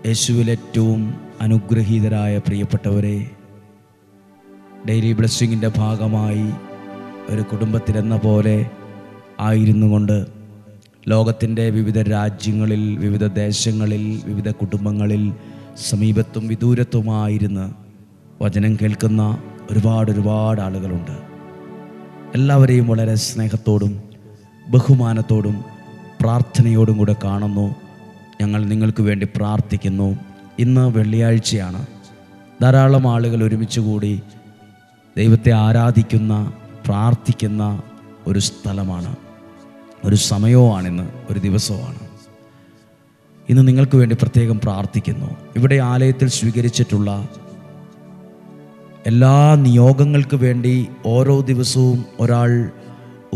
യേശുവിൽ ഏറ്റവും അനുഗ്രഹീതരായ പ്രിയപ്പെട്ടവരെ, ഡെയിലി ബ്ലെസ്സിങ്ങിൻ്റെ ഭാഗമായി ഒരു കുടുംബത്തിലെന്ന പോലെ ആയിരുന്നു കൊണ്ട് ലോകത്തിൻ്റെ വിവിധ രാജ്യങ്ങളിൽ, വിവിധ ദേശങ്ങളിൽ, വിവിധ കുടുംബങ്ങളിൽ, സമീപത്തും വിദൂരത്തുമായിരുന്ന് വചനം കേൾക്കുന്ന ഒരുപാട് ആളുകളുണ്ട്. എല്ലാവരെയും വളരെ സ്നേഹത്തോടും ബഹുമാനത്തോടും പ്രാർത്ഥനയോടും കൂടെ കാണുന്നു. ഞങ്ങൾ നിങ്ങൾക്ക് വേണ്ടി പ്രാർത്ഥിക്കുന്നു. ഇന്ന് വെള്ളിയാഴ്ചയാണ്. ധാരാളം ആളുകൾ ഒരുമിച്ച് കൂടി ദൈവത്തെ ആരാധിക്കുന്ന, പ്രാർത്ഥിക്കുന്ന ഒരു സ്ഥലമാണ്, ഒരു സമയവുമാണിന്ന്, ഒരു ദിവസമാണ്. ഇന്ന് നിങ്ങൾക്ക് വേണ്ടി പ്രത്യേകം പ്രാർത്ഥിക്കുന്നു. ഇവിടെ ആലയത്തിൽ സ്വീകരിച്ചിട്ടുള്ള എല്ലാ നിയോഗങ്ങൾക്ക് വേണ്ടി ഓരോ ദിവസവും ഒരാൾ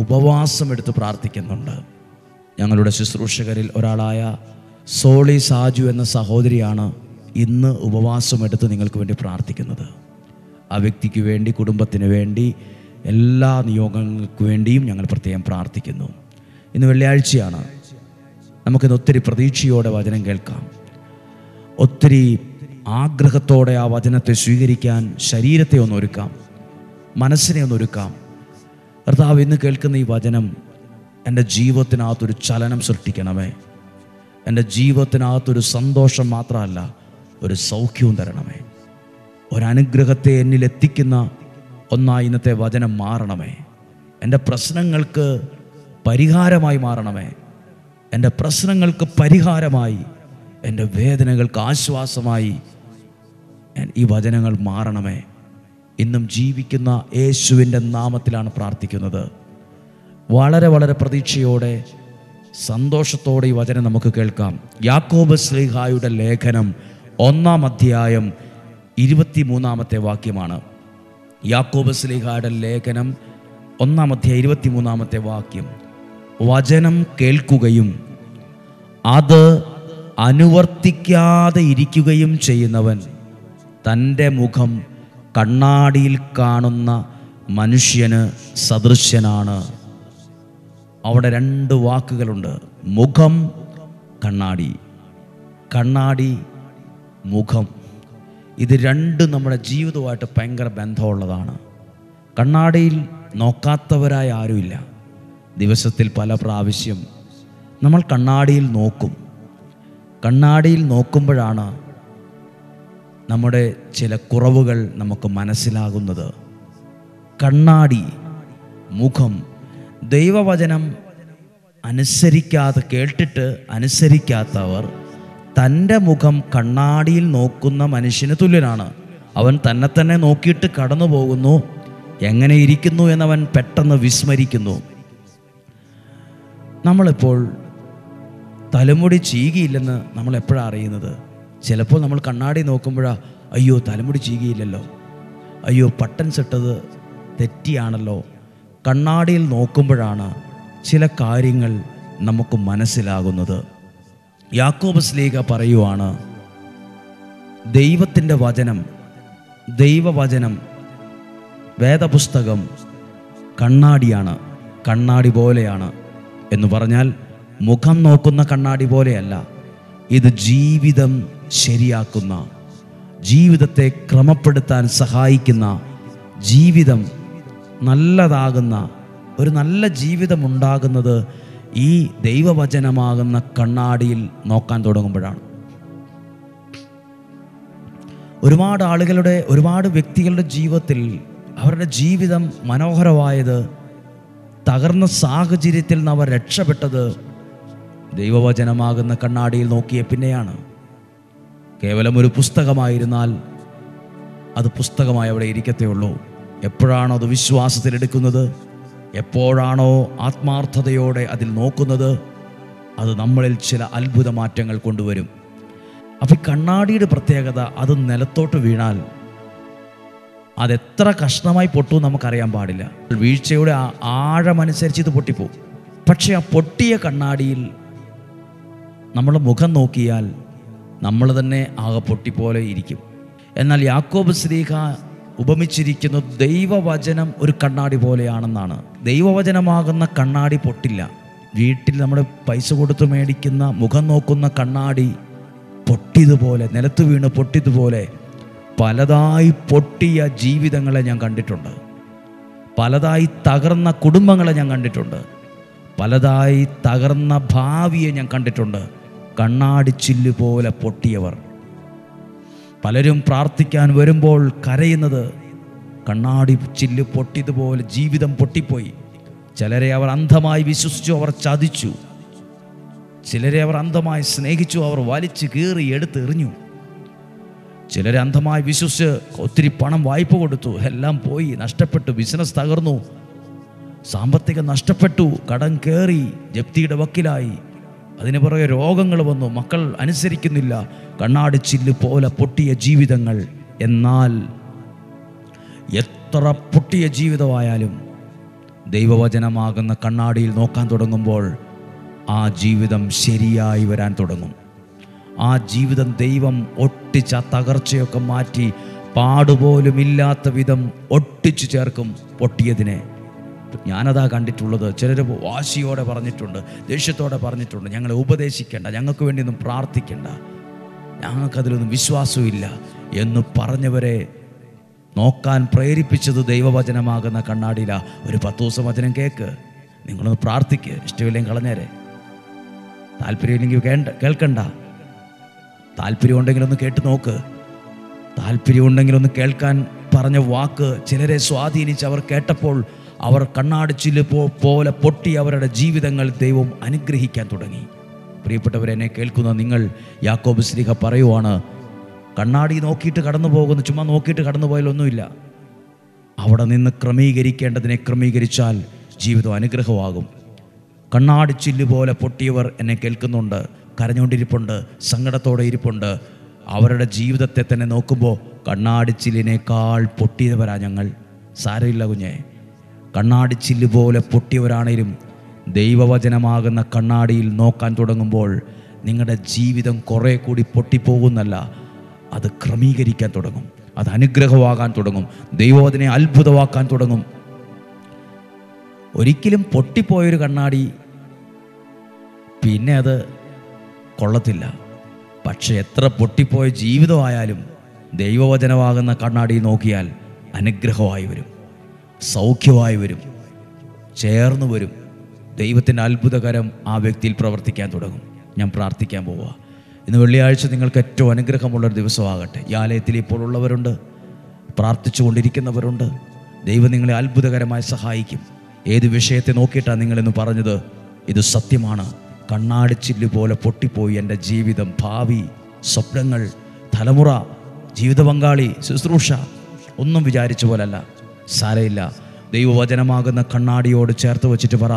ഉപവാസമെടുത്ത് പ്രാർത്ഥിക്കുന്നുണ്ട്. ഞങ്ങളുടെ ശുശ്രൂഷകരിൽ ഒരാളായ സോളി സാജു എന്ന സഹോദരിയാണ് ഇന്ന് ഉപവാസമെടുത്ത് നിങ്ങൾക്ക് വേണ്ടി പ്രാർത്ഥിക്കുന്നത്. ആ വ്യക്തിക്ക് വേണ്ടി, കുടുംബത്തിന് വേണ്ടി, എല്ലാ നിയോഗങ്ങൾക്ക് വേണ്ടിയും ഞങ്ങൾ പ്രത്യേകം പ്രാർത്ഥിക്കുന്നു. ഇന്ന് വെള്ളിയാഴ്ചയാണ്. നമുക്കിന്ന് ഒത്തിരി പ്രതീക്ഷയോടെ വചനം കേൾക്കാം. ഒത്തിരി ആഗ്രഹത്തോടെ ആ വചനത്തെ സ്വീകരിക്കാൻ ശരീരത്തെ ഒന്നൊരുക്കാം, മനസ്സിനെ ഒന്നൊരുക്കാം. കർത്താവ്, ഇന്ന് കേൾക്കുന്ന ഈ വചനം എൻ്റെ ജീവിതത്തിനകത്തൊരു ചലനം സൃഷ്ടിക്കണമേ. എൻ്റെ ജീവിതത്തിനകത്തൊരു സന്തോഷം മാത്രമല്ല, ഒരു സൗഖ്യവും തരണമേ. ഒരനുഗ്രഹത്തെ എന്നിലെത്തിക്കുന്ന ഒന്നായി ഇന്നത്തെ വചനം മാറണമേ. എൻ്റെ പ്രശ്നങ്ങൾക്ക് പരിഹാരമായി മാറണമേ. എൻ്റെ പ്രശ്നങ്ങൾക്ക് പരിഹാരമായി, എൻ്റെ വേദനകൾക്ക് ആശ്വാസമായി ഈ വചനങ്ങൾ മാറണമേ. ഇന്നും ജീവിക്കുന്ന യേശുവിൻ്റെ നാമത്തിലാണ് പ്രാർത്ഥിക്കുന്നത്. വളരെ പ്രതീക്ഷയോടെ, സന്തോഷത്തോടെ ഈ വചനം നമുക്ക് കേൾക്കാം. യാക്കോബ് ശ്ലീഹായുടെ ലേഖനം 1-ാം അധ്യായം 23-ാമത്തെ വാക്യമാണ്. യാക്കോബ് ശ്ലീഹായുടെ ലേഖനം 1-ാം അധ്യായം 23-ാമത്തെ വാക്യം. വചനം കേൾക്കുകയും അത് അനുവർത്തിക്കാതെ ഇരിക്കുകയും ചെയ്യുന്നവൻ തൻ്റെ മുഖം കണ്ണാടിയിൽ കാണുന്ന മനുഷ്യന് സദൃശ്യനാണ്. അവിടെ 2 വാക്കുകളുണ്ട്: മുഖം, കണ്ണാടി. കണ്ണാടി, മുഖം. ഇത് രണ്ടും നമ്മുടെ ജീവിതവുമായിട്ട് ഭയങ്കര ബന്ധമുള്ളതാണ്. കണ്ണാടിയിൽ നോക്കാത്തവരായ ആരുമില്ല. ദിവസത്തിൽ പല പ്രാവശ്യം നമ്മൾ കണ്ണാടിയിൽ നോക്കും. കണ്ണാടിയിൽ നോക്കുമ്പോഴാണ് നമ്മുടെ ചില കുറവുകൾ നമുക്ക് മനസ്സിലാകുന്നത്. കണ്ണാടി, മുഖം. ദൈവവചനം കേട്ടിട്ട് അനുസരിക്കാത്തവർ തൻ്റെ മുഖം കണ്ണാടിയിൽ നോക്കുന്ന മനുഷ്യന് തുല്യനാണ്. അവൻ തന്നെ നോക്കിയിട്ട് കടന്നു പോകുന്നു. എങ്ങനെ ഇരിക്കുന്നു എന്നവൻ പെട്ടെന്ന് വിസ്മരിക്കുന്നു. നമ്മളിപ്പോൾ തലമുടി ചീകിയില്ലെന്ന് നമ്മൾ എപ്പോഴാണ് അറിയുന്നത്? ചിലപ്പോൾ നമ്മൾ കണ്ണാടി നോക്കുമ്പോഴാണ്, അയ്യോ തലമുടി ചീകിയില്ലല്ലോ, അയ്യോ ബട്ടൺസ് ഇട്ടത് തെറ്റിയാണല്ലോ. കണ്ണാടിയിൽ നോക്കുമ്പോഴാണ് ചില കാര്യങ്ങൾ നമുക്ക് മനസ്സിലാകുന്നത്. യാക്കോബ് ശ്ലീഹ പറയുവാണ്, ദൈവത്തിൻ്റെ വചനം, ദൈവവചനം, വേദപുസ്തകം കണ്ണാടിയാണ്, കണ്ണാടി പോലെയാണ്. എന്ന് പറഞ്ഞാൽ മുഖം നോക്കുന്ന കണ്ണാടി പോലെയല്ല. ഇത് ജീവിതം ശരിയാക്കുന്ന, ജീവിതത്തെ ക്രമപ്പെടുത്താൻ സഹായിക്കുന്ന, ജീവിതം നല്ലതാകുന്ന, ഒരു നല്ല ജീവിതം ഉണ്ടാകുന്നത് ഈ ദൈവവചനമാകുന്ന കണ്ണാടിയിൽ നോക്കാൻ തുടങ്ങുമ്പോഴാണ്. ഒരുപാട് വ്യക്തികളുടെ ജീവിതത്തിൽ അവരുടെ ജീവിതം മനോഹരമായത്, തകർന്ന സാഹചര്യത്തിൽ നിന്ന് അവർ രക്ഷപ്പെട്ടത് ദൈവവചനമാകുന്ന കണ്ണാടിയിൽ നോക്കിയ പിന്നെയാണ്. കേവലം ഒരു പുസ്തകമായിരുന്നാൽ അത് പുസ്തകമായി അവിടെ ഇരിക്കത്തേ ഉള്ളൂ. എപ്പോഴാണോ അത് വിശ്വാസത്തിലെടുക്കുന്നത്, എപ്പോഴാണോ ആത്മാർത്ഥതയോടെ അതിൽ നോക്കുന്നത്, അത് നമ്മളിൽ ചില അത്ഭുത മാറ്റങ്ങൾ കൊണ്ടുവരും. അപ്പോൾ കണ്ണാടിയുടെ പ്രത്യേകത, അത് നിലത്തോട്ട് വീണാൽ അതെത്ര കഷ്ണമായി പൊട്ടും നമുക്കറിയാൻ പാടില്ല. വീഴ്ചയുടെ ആഴമനുസരിച്ച് ഇത് പൊട്ടിപ്പോവും. പക്ഷേ ആ പൊട്ടിയ കണ്ണാടിയിൽ നമ്മൾ മുഖം നോക്കിയാൽ നമ്മൾ തന്നെ ആകെ പൊട്ടിപ്പോലെ ഇരിക്കും. എന്നാൽ യാക്കോബ് ശ്ലീഹ ഉപമിച്ചിരിക്കുന്നു ദൈവവചനം ഒരു കണ്ണാടി പോലെയാണെന്നാണ്. ദൈവവചനമാകുന്ന കണ്ണാടി പൊട്ടില്ല. വീട്ടിൽ നമ്മുടെ പൈസ കൊടുത്ത് മേടിക്കുന്ന മുഖം നോക്കുന്ന കണ്ണാടി പൊട്ടിയതുപോലെ, നിലത്ത് വീണ് പൊട്ടിയതുപോലെ പലതായി പൊട്ടിയ ജീവിതങ്ങളെ ഞാൻ കണ്ടിട്ടുണ്ട്. പലതായി തകർന്ന കുടുംബങ്ങളെ ഞാൻ കണ്ടിട്ടുണ്ട്. പലതായി തകർന്ന ഭാവിയെ ഞാൻ കണ്ടിട്ടുണ്ട്. കണ്ണാടിച്ചില്ല് പോലെ പൊട്ടിയവർ. പലരും പ്രാർത്ഥിക്കാൻ വരുമ്പോൾ കരയുന്നത് കണ്ണാടി ചില്ല് പൊട്ടിയതുപോലെ ജീവിതം പൊട്ടിപ്പോയി. ചിലരെ അവർ അന്ധമായി വിശ്വസിച്ചു, അവർ ചതിച്ചു. ചിലരെ അവർ അന്ധമായി സ്നേഹിച്ചു, അവർ വലിച്ചു കീറി എടുത്ത് എറിഞ്ഞു. ചിലരെ അന്ധമായി വിശ്വസിച്ച് ഒത്തിരി പണം വായ്പ കൊടുത്തു, എല്ലാം പോയി, നഷ്ടപ്പെട്ടു. ബിസിനസ് തകർന്നു, സാമ്പത്തികം നഷ്ടപ്പെട്ടു, കടം കയറി, ജപ്തിയുടെ വക്കിലായി. അതിന് പുറകെ രോഗങ്ങൾ വന്നു, മക്കൾ അനുസരിക്കുന്നില്ല. കണ്ണാടിച്ചില്ല് പോലെ പൊട്ടിയ ജീവിതങ്ങൾ. എന്നാൽ എത്ര പൊട്ടിയ ജീവിതമായാലും ദൈവവചനമാകുന്ന കണ്ണാടിയിൽ നോക്കാൻ തുടങ്ങുമ്പോൾ ആ ജീവിതം ശരിയായി വരാൻ തുടങ്ങും. ആ ജീവിതം ദൈവം ഒട്ടിച്ച തകർച്ചയൊക്കെ മാറ്റി പാടുപോലും ഇല്ലാത്ത വിധം ഒട്ടിച്ചു ചേർക്കും പൊട്ടിയതിനെ. ഞാനതാ കണ്ടിട്ടുള്ളത്. ചിലർ വാശിയോടെ പറഞ്ഞിട്ടുണ്ട്, ദേഷ്യത്തോടെ പറഞ്ഞിട്ടുണ്ട്, ഞങ്ങളെ ഉപദേശിക്കേണ്ട, ഞങ്ങൾക്ക് വേണ്ടിയൊന്നും പ്രാർത്ഥിക്കേണ്ട, ഞങ്ങൾക്കതിലൊന്നും വിശ്വാസമില്ല എന്ന് പറഞ്ഞവരെ നോക്കാൻ പ്രേരിപ്പിച്ചത് ദൈവവചനമാകുന്ന കണ്ണാടിയിലാണ്. ഒരു 10 ദിവസം വചനം കേൾക്ക്, നിങ്ങളൊന്ന് പ്രാർത്ഥിക്ക്, ഇഷ്ടമില്ലെങ്കിൽ കളഞ്ഞേരെ. താല്പര്യമില്ലെങ്കിൽ കേൾക്കണ്ട. താല്പര്യമുണ്ടെങ്കിലൊന്ന് കേട്ട് നോക്ക്. താല്പര്യമുണ്ടെങ്കിലൊന്ന് കേൾക്കാൻ പറഞ്ഞ വാക്ക് ചിലരെ സ്വാധീനിച്ച് അവർ കേട്ടപ്പോൾ അവർ കണ്ണാടിച്ചില്ല് പോലെ പൊട്ടി അവരുടെ ജീവിതങ്ങൾ ദൈവം അനുഗ്രഹിക്കാൻ തുടങ്ങി. പ്രിയപ്പെട്ടവരെ, എന്നെ കേൾക്കുന്ന നിങ്ങൾ, യാക്കോബ് ശ്ലീഹ പറയുവാണ്, കണ്ണാടി നോക്കിയിട്ട് കടന്നു പോകുന്നു, ചുമ്മാ നോക്കിയിട്ട് കടന്നു പോയാലൊന്നുമില്ല. അവിടെ നിന്ന് ക്രമീകരിക്കേണ്ടതിനെ ക്രമീകരിച്ചാൽ ജീവിതം അനുഗ്രഹമാകും. കണ്ണാടിച്ചില്ല് പോലെ പൊട്ടിയവർ എന്നെ കേൾക്കുന്നുണ്ട്, കരഞ്ഞുകൊണ്ടിരിപ്പുണ്ട്, സങ്കടത്തോടെ ഇരിപ്പുണ്ട്. അവരുടെ ജീവിതത്തെ തന്നെ നോക്കുമ്പോൾ കണ്ണാടിച്ചില്ലിനേക്കാൾ പൊട്ടിയവരാ ഞങ്ങൾ. സാരമില്ല കുഞ്ഞെ, കണ്ണാടിച്ചില്ല് പോലെ പൊട്ടിയവരാണേലും ദൈവവചനമാകുന്ന കണ്ണാടിയിൽ നോക്കാൻ തുടങ്ങുമ്പോൾ നിങ്ങളുടെ ജീവിതം കുറേ കൂടി പൊട്ടിപ്പോകുന്നല്ല, അത് ക്രമീകരിക്കാൻ തുടങ്ങും, അത് അനുഗ്രഹമാകാൻ തുടങ്ങും, ദൈവം അതിനെ അത്ഭുതമാക്കാൻ തുടങ്ങും. ഒരിക്കലും പൊട്ടിപ്പോയൊരു കണ്ണാടി പിന്നെ അത് കൊള്ളത്തില്ല. പക്ഷെ എത്ര പൊട്ടിപ്പോയ ജീവിതമായാലും ദൈവവചനമാകുന്ന കണ്ണാടി നോക്കിയാൽ അനുഗ്രഹമായി വരും, സൗഖ്യമായി വരും, ചേർന്ന് വരും. ദൈവത്തിൻ്റെ അത്ഭുതകരം ആ വ്യക്തിയിൽ പ്രവർത്തിക്കാൻ തുടങ്ങും. ഞാൻ പ്രാർത്ഥിക്കാൻ പോവുക. ഇന്ന് വെള്ളിയാഴ്ച നിങ്ങൾക്ക് ഏറ്റവും അനുഗ്രഹമുള്ളൊരു ദിവസമാകട്ടെ. ഈ ആലയത്തിൽ ഇപ്പോൾ ഉള്ളവരുണ്ട്, പ്രാർത്ഥിച്ചു കൊണ്ടിരിക്കുന്നവരുണ്ട്. ദൈവം നിങ്ങളെ അത്ഭുതകരമായി സഹായിക്കും. ഏത് വിഷയത്തെ നോക്കിയിട്ടാണ് നിങ്ങളെന്ന് പറഞ്ഞത്? ഇത് സത്യമാണ്. കണ്ണാടിച്ചില്ല് പോലെ പൊട്ടിപ്പോയി എൻ്റെ ജീവിതം, ഭാവി, സ്വപ്നങ്ങൾ, തലമുറ, ജീവിത പങ്കാളി, ശുശ്രൂഷ ഒന്നും വിചാരിച്ച പോലല്ല. സാരയില്ല, ദൈവവചനമാകുന്ന കണ്ണാടിയോട് ചേർത്ത് വച്ചിട്ട് പറ,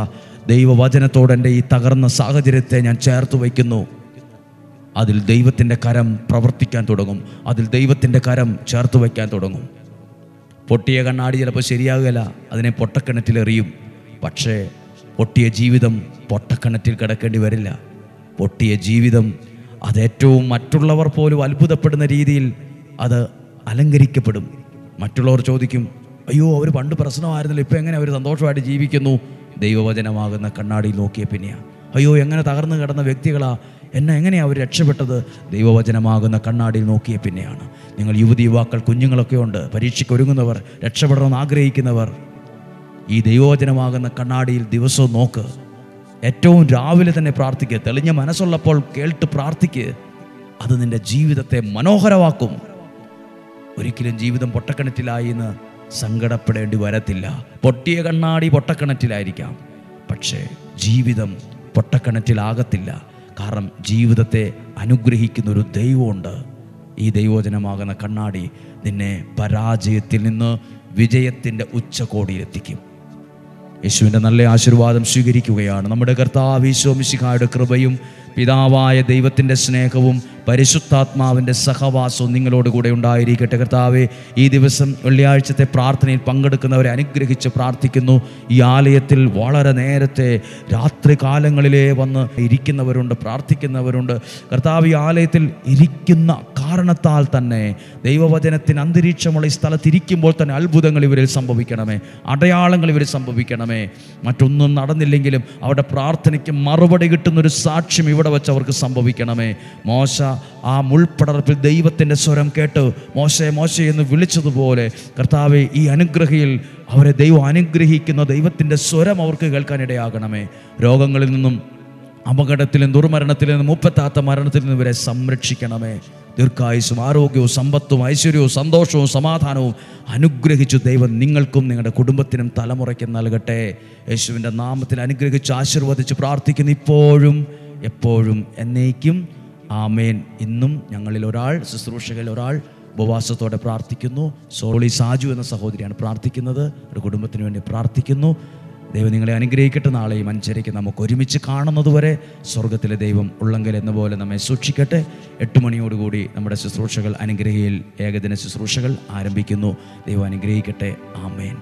ദൈവവചനത്തോട് എൻ്റെ ഈ തകർന്ന സാഹചര്യത്തെ ഞാൻ ചേർത്ത് വയ്ക്കുന്നു. അതിൽ ദൈവത്തിൻ്റെ കരം പ്രവർത്തിക്കാൻ തുടങ്ങും, അതിൽ ദൈവത്തിൻ്റെ കരം ചേർത്ത് വയ്ക്കാൻ തുടങ്ങും. പൊട്ടിയ കണ്ണാടി ചിലപ്പോൾ ശരിയാകുകയില്ല, അതിനെ പൊട്ടക്കിണറ്റിലെറിയും. പക്ഷേ പൊട്ടിയ ജീവിതം പൊട്ടക്കിണറ്റിൽ കിടക്കേണ്ടി വരില്ല. പൊട്ടിയ ജീവിതം അതേറ്റവും മറ്റുള്ളവർ പോലും അത്ഭുതപ്പെടുന്ന രീതിയിൽ അത് അലങ്കരിക്കപ്പെടും. മറ്റുള്ളവർ ചോദിക്കും, അയ്യോ അവർ പണ്ട് പ്രശ്നമായിരുന്നല്ലോ, ഇപ്പോൾ എങ്ങനെ അവർ സന്തോഷമായിട്ട് ജീവിക്കുന്നു? ദൈവവചനമാകുന്ന കണ്ണാടി നോക്കിയ പിന്നെയാണ്. അയ്യോ എങ്ങനെ തകർന്നു കിടന്ന വ്യക്തികളാ, എങ്ങനെയാണ് അവർ രക്ഷപ്പെട്ടത്? ദൈവവചനമാകുന്ന കണ്ണാടിയിൽ നോക്കിയ പിന്നെയാണ്. നിങ്ങൾ യുവതി യുവാക്കൾ കുഞ്ഞുങ്ങളൊക്കെ ഉണ്ട്, പരീക്ഷയ്ക്ക് ഒരുങ്ങുന്നവർ, രക്ഷപ്പെടണമെന്ന് ആഗ്രഹിക്കുന്നവർ, ഈ ദൈവവചനമാകുന്ന കണ്ണാടിയിൽ ദിവസവും നോക്ക്. ഏറ്റവും രാവിലെ തന്നെ പ്രാർത്ഥിക്കുക. തെളിഞ്ഞ മനസ്സുള്ളപ്പോൾ കേട്ട് പ്രാർത്ഥിക്കുക. അത് നിൻ്റെ ജീവിതത്തെ മനോഹരമാക്കും. ഒരിക്കലും ജീവിതം പൊട്ടക്കിണറ്റിലായി എന്ന് സങ്കടപ്പെടേണ്ടി വരത്തില്ല. പൊട്ടിയ കണ്ണാടി പൊട്ടക്കിണറ്റിലായിരിക്കാം, പക്ഷേ ജീവിതം പൊട്ടക്കിണറ്റിലാകത്തില്ല. കാരണം ജീവിതത്തെ അനുഗ്രഹിക്കുന്നൊരു ദൈവമുണ്ട്. ഈ ദൈവവചനമാകുന്ന കണ്ണാടി നിന്നെ പരാജയത്തിൽ നിന്ന് വിജയത്തിൻ്റെ ഉച്ചകോടിയിലെത്തിക്കും. യേശുവിൻ്റെ നല്ല ആശീർവാദം സ്വീകരിക്കുകയാണ്. നമ്മുടെ കർത്താവ് ഈശോ മിശിഹായുടെ കൃപയും പിതാവായ ദൈവത്തിൻ്റെ സ്നേഹവും പരിശുദ്ധാത്മാവിൻ്റെ സഹവാസവും നിങ്ങളോട് കൂടെ ഉണ്ടായിരിക്കട്ടെ. കർത്താവേ, ഈ ദിവസം വെള്ളിയാഴ്ചത്തെ പ്രാർത്ഥനയിൽ പങ്കെടുക്കുന്നവരെ അനുഗ്രഹിച്ച് പ്രാർത്ഥിക്കുന്നു. ഈ ആലയത്തിൽ വളരെ നേരത്തെ രാത്രി കാലങ്ങളിലേ വന്ന് ഇരിക്കുന്നവരുണ്ട്, പ്രാർത്ഥിക്കുന്നവരുണ്ട്. കർത്താവ്, ഈ ആലയത്തിൽ ഇരിക്കുന്ന കാരണത്താൽ തന്നെ ദൈവവചനത്തിന് അന്തരീക്ഷമുള്ള ഈ സ്ഥലത്തിരിക്കുമ്പോൾ തന്നെ അത്ഭുതങ്ങൾ ഇവരിൽ സംഭവിക്കണമേ, അടയാളങ്ങൾ ഇവരിൽ സംഭവിക്കണമേ. മറ്റൊന്നും നടന്നില്ലെങ്കിലും അവരുടെ പ്രാർത്ഥനയ്ക്ക് മറുപടി കിട്ടുന്നൊരു സാക്ഷ്യം ഇവിടെ വെച്ച് അവർക്ക് സംഭവിക്കണമേ. മോശ ആ മുൾപ്പടർപ്പിൽ ദൈവത്തിൻ്റെ സ്വരം കേട്ട് മോശെ മോശെ എന്ന് വിളിച്ചതുപോലെ കർത്താവെ, ഈ അനുഗ്രഹിയിൽ അവരെ ദൈവം അനുഗ്രഹിക്കുന്ന ദൈവത്തിൻ്റെ സ്വരം അവർക്ക് കേൾക്കാനിടയാകണമേ. രോഗങ്ങളിൽ നിന്നും, അപകടത്തിലും, ദുർമരണത്തിൽ നിന്നും, മുപ്പത്താത്ത മരണത്തിൽ നിന്നും ഇവരെ സംരക്ഷിക്കണമേ. ദീർഘായുസ്സും ആരോഗ്യവും സമ്പത്തും ഐശ്വര്യവും സന്തോഷവും സമാധാനവും അനുഗ്രഹിച്ചു ദൈവം നിങ്ങൾക്കും നിങ്ങളുടെ കുടുംബത്തിനും തലമുറയ്ക്കും നൽകട്ടെ. യേശുവിൻ്റെ നാമത്തിൽ അനുഗ്രഹിച്ച് ആശീർവദിച്ച് പ്രാർത്ഥിക്കുന്നു, ഇപ്പോഴും എപ്പോഴും എന്നേക്കും. ആമേൻ. ഇന്നും ഞങ്ങളിൽ ഒരാൾ, ശുശ്രൂഷകളിൽ ഒരാൾ ഉപവാസത്തോടെ പ്രാർത്ഥിക്കുന്നു. സോളി സാജു എന്ന സഹോദരിയാണ് പ്രാർത്ഥിക്കുന്നത്. ഒരു കുടുംബത്തിന് വേണ്ടി പ്രാർത്ഥിക്കുന്നു. ദൈവം നിങ്ങളെ അനുഗ്രഹിക്കട്ടെ. നാളെയും 5:30 നമുക്ക് ഒരുമിച്ച് കാണുന്നതുവരെ സ്വർഗത്തിലെ ദൈവം ഉള്ളങ്കൽ എന്ന പോലെ നമ്മെ സൂക്ഷിക്കട്ടെ. 8 മണിയോടുകൂടി നമ്മുടെ ശുശ്രൂഷകൾ, അനുഗ്രഹിയിൽ ഏകദിന ശുശ്രൂഷകൾ ആരംഭിക്കുന്നു. ദൈവം അനുഗ്രഹിക്കട്ടെ. ആമേൻ.